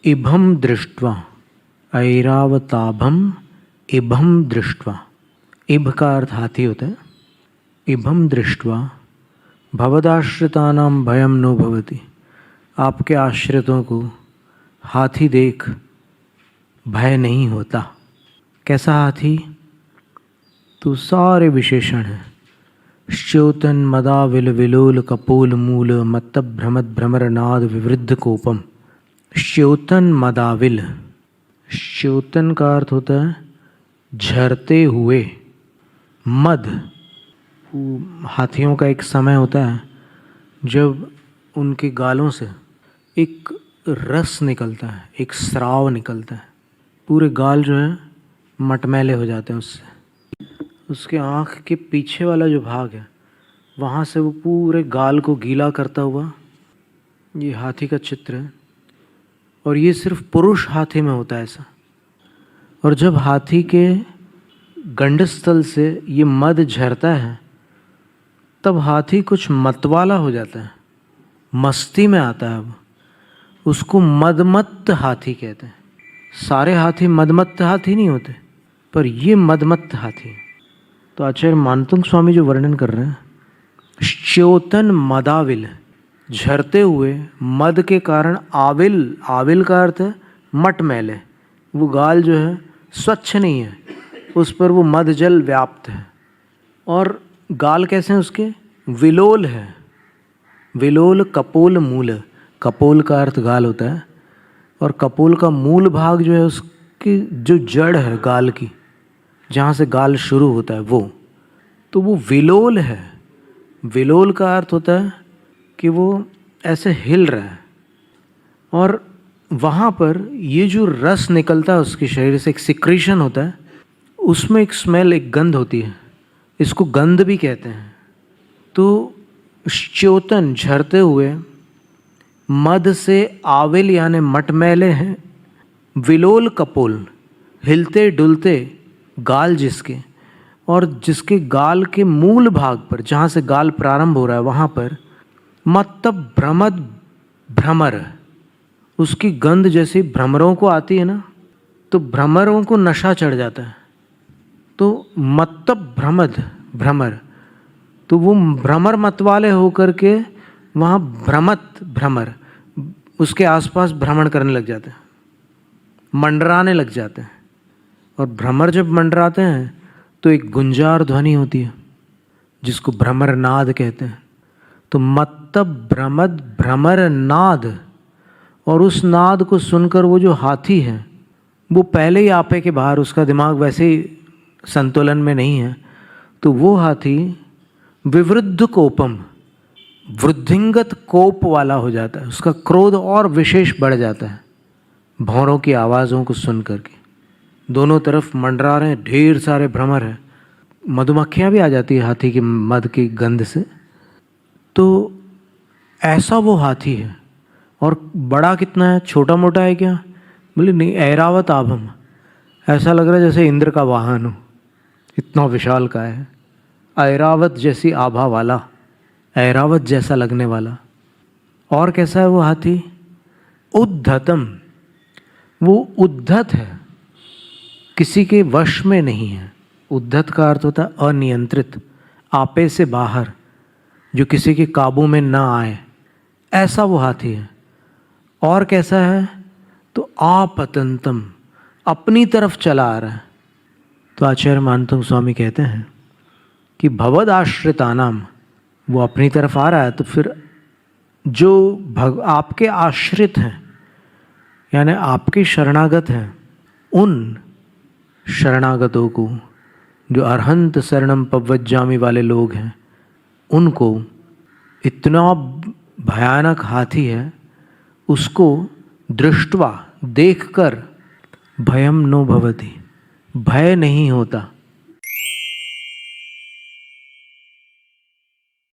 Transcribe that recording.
इभम दृष्ट्वा, ऐरावताभम इभम दृष्ट्वा। इभ का अर्थ हाथी होता है। इभम दृष्ट्वा भवदाश्रितानां भयम नो भवति। आपके आश्रितों को हाथी देख भय नहीं होता। कैसा हाथी? तो सारे विशेषण हैं। श्योतन मदाविल विलोल कपोल मूल मत्त भ्रमद भ्रमर नाद विवृद्ध कोपम। श्योतन मदाविल, श्योतन का अर्थ होता है झरते हुए। मद, हाथियों का एक समय होता है जब उनके गालों से एक रस निकलता है, एक स्राव निकलता है। पूरे गाल जो है मटमैले हो जाते हैं उससे। उसके आँख के पीछे वाला जो भाग है वहाँ से वो पूरे गाल को गीला करता हुआ, ये हाथी का चित्र है। और ये सिर्फ पुरुष हाथी में होता है ऐसा। और जब हाथी के गंडस्थल से ये मद झरता है तब हाथी कुछ मतवाला हो जाता है, मस्ती में आता है। अब उसको मदमत्त हाथी कहते हैं। सारे हाथी मदमत्त हाथी नहीं होते, पर ये मदमत्त हाथी। तो आचार्य मानतुंग स्वामी जो वर्णन कर रहे हैं, श्योतन मदाविल, झरते हुए मद के कारण आविल, आविल का अर्थ है मटमैले। वो गाल जो है स्वच्छ नहीं है, उस पर वो मद जल व्याप्त है। और गाल कैसे हैं उसके? विलोल है। विलोल कपोल मूल, कपोल का अर्थ गाल होता है। और कपोल का मूल भाग जो है उसकी जो जड़ है गाल की, जहाँ से गाल शुरू होता है वो, तो वो विलोल है। विलोल का अर्थ होता है कि वो ऐसे हिल रहा है। और वहाँ पर ये जो रस निकलता है उसके शरीर से, एक सिक्रीशन होता है, उसमें एक स्मेल, एक गंध होती है। इसको गंध भी कहते हैं। तो च्योतन, झरते हुए मद से आविल यानी मटमैले हैं। विलोल कपोल, हिलते डुलते गाल जिसके, और जिसके गाल के मूल भाग पर, जहाँ से गाल प्रारंभ हो रहा है वहाँ पर मत्त भ्रमद भ्रमर, उसकी गंध जैसी भ्रमरों को आती है ना, तो भ्रमरों को नशा चढ़ जाता है। तो मत्त भ्रमद भ्रमर, तो वो भ्रमर मतवाले होकर के वहाँ भ्रमत भ्रमर उसके आसपास भ्रमण करने लग जाते हैं, मंडराने लग जाते हैं। और भ्रमर जब मंडराते हैं तो एक गुंजार ध्वनि होती है जिसको भ्रमर नाद कहते हैं। तो मत्त भ्रमद भ्रमर नाद, और उस नाद को सुनकर वो जो हाथी है वो पहले ही आपे के बाहर, उसका दिमाग वैसे ही संतुलन में नहीं है, तो वो हाथी विवृद्ध कोपम, वृद्धिंगत कोप वाला हो जाता है। उसका क्रोध और विशेष बढ़ जाता है भौरों की आवाज़ों को सुन करके। दोनों तरफ मंडरा रहे हैं, ढेर सारे भ्रमर हैं, मधुमक्खियाँ भी आ जाती है हाथी की मद की गंध से। तो ऐसा वो हाथी है। और बड़ा कितना है? छोटा मोटा है क्या? बोले नहीं, ऐरावत आभम, ऐसा लग रहा है जैसे इंद्र का वाहन हो, इतना विशाल का है। ऐरावत जैसी आभा वाला, ऐरावत जैसा लगने वाला। और कैसा है वो हाथी? उद्धतम, वो उद्धत है, किसी के वश में नहीं है। उद्धत का अर्थ होता है अनियंत्रित, आपे से बाहर, जो किसी के काबू में ना आए, ऐसा वो हाथी है। और कैसा है? तो आपतंतम, अपनी तरफ चला आ रहा है। तो आचार्य मानतुंग स्वामी कहते हैं कि भवद आश्रितानाम, वो अपनी तरफ आ रहा है, तो फिर जो आपके आश्रित हैं यानी आपके शरणागत हैं, उन शरणागतों को, जो अरहंत शरणम पवज्जामि वाले लोग हैं, उनको इतना भयानक हाथी है, उसको दृष्टवा, देखकर भयम नो भवति, भय नहीं होता।